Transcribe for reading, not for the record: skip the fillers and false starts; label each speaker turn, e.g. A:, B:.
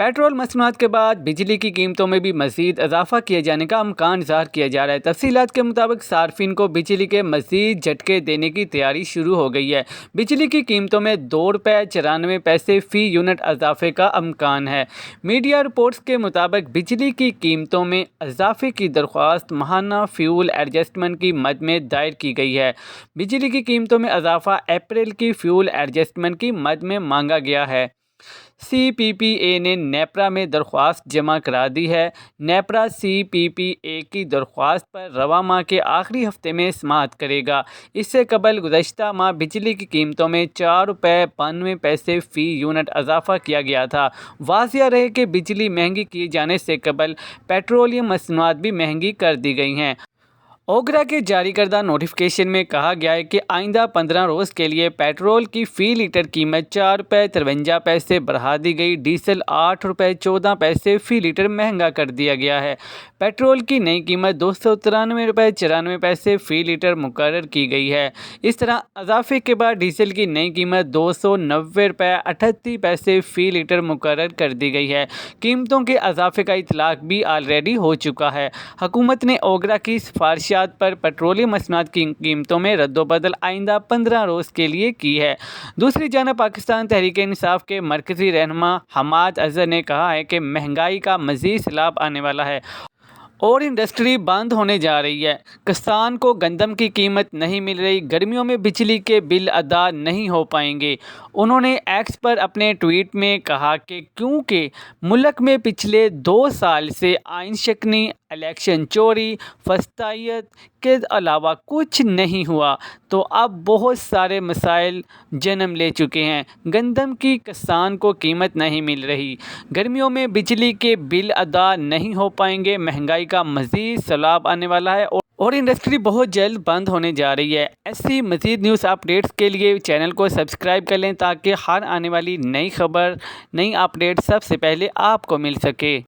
A: Petrol मसनूआत के बाद बिजली की कीमतों में भी मज़ीद इजाफा किए जाने का इम्कान ज़ाहिर किया जा रहा है। तफसीलात के मुताबिक सार्फिन को बिजली के मज़ीद झटके देने की तैयारी शुरू हो गई है। बिजली की कीमतों में ₹2.94 फ़ी यूनिट इजाफे का इम्कान है। मीडिया रिपोर्ट्स के मुताबिक बिजली की कीमतों में इजाफे की दरख्वास्त माहाना फ्यूल एडजस्टमेंट की मद में दायर की गई है। बिजली की कीमतों में इजाफा अप्रैल की फ्यूल एडजस्टमेंट की मद में मांगा गया है। CPPA ने नेपरा में दरख्वास्त जमा करा दी है। नेपरा CPPA की दरख्वास्त पर रवा माह के आखिरी हफ्ते में समाअत करेगा। इससे कबल गुज़श्ता माह बिजली की कीमतों में ₹4.92 फ़ी यूनिट इजाफा किया गया था। वाज़िया रहे कि बिजली महंगी किए जाने से कबल पेट्रोलियम मसनूआत भी महंगी कर दी गई हैं। ओगरा के जारी करदा नोटिफिकेशन में कहा गया है कि आइंदा 15 रोज़ के लिए पेट्रोल की फ़ी लीटर कीमत ₹4.53 बढ़ा दी गई। डीजल ₹8.14 फ़ी लीटर महंगा कर दिया गया है। पेट्रोल की नई कीमत ₹293.94 फ़ी लीटर मुकर्रर की गई है। इस तरह इजाफे के बाद डीजल की नई कीमत ₹290.38 फ़ी लीटर मुकर्रर कर दी गई है। कीमतों के इजाफे का इतलाक भी ऑलरेडी हो चुका है। हुकूमत ने ओगरा की सिफारिशात पर पेट्रोलियम मसनूआत की कीमतों में रद्दोबदल आइंदा 15 रोज़ के लिए की है। दूसरी जानब पाकिस्तान तहरीक इंसाफ के मरकज़ी रहनुमा हमाद अजहर ने कहा है कि महंगाई का मज़ीद सैलाब आने वाला है और इंडस्ट्री बंद होने जा रही है। किसान को गंदम की कीमत नहीं मिल रही, गर्मियों में बिजली के बिल अदा नहीं हो पाएंगे। उन्होंने एक्स पर अपने ट्वीट में कहा कि क्योंकि मुल्क में पिछले 2 साल से आइन शिकनी, इलेक्शन चोरी, फस्तायत के अलावा कुछ नहीं हुआ, तो अब बहुत सारे मसाइल जन्म ले चुके हैं। गंदम की किसान को कीमत नहीं मिल रही, गर्मियों में बिजली के बिल अदा नहीं हो पाएंगे, महंगाई का मज़ीद सैलाब आने वाला है और इंडस्ट्री बहुत जल्द बंद होने जा रही है। ऐसी मज़ीद न्यूज़ अपडेट्स के लिए चैनल को सब्सक्राइब कर लें ताकि हर आने वाली नई खबर, नई अपडेट सबसे पहले आपको मिल सके।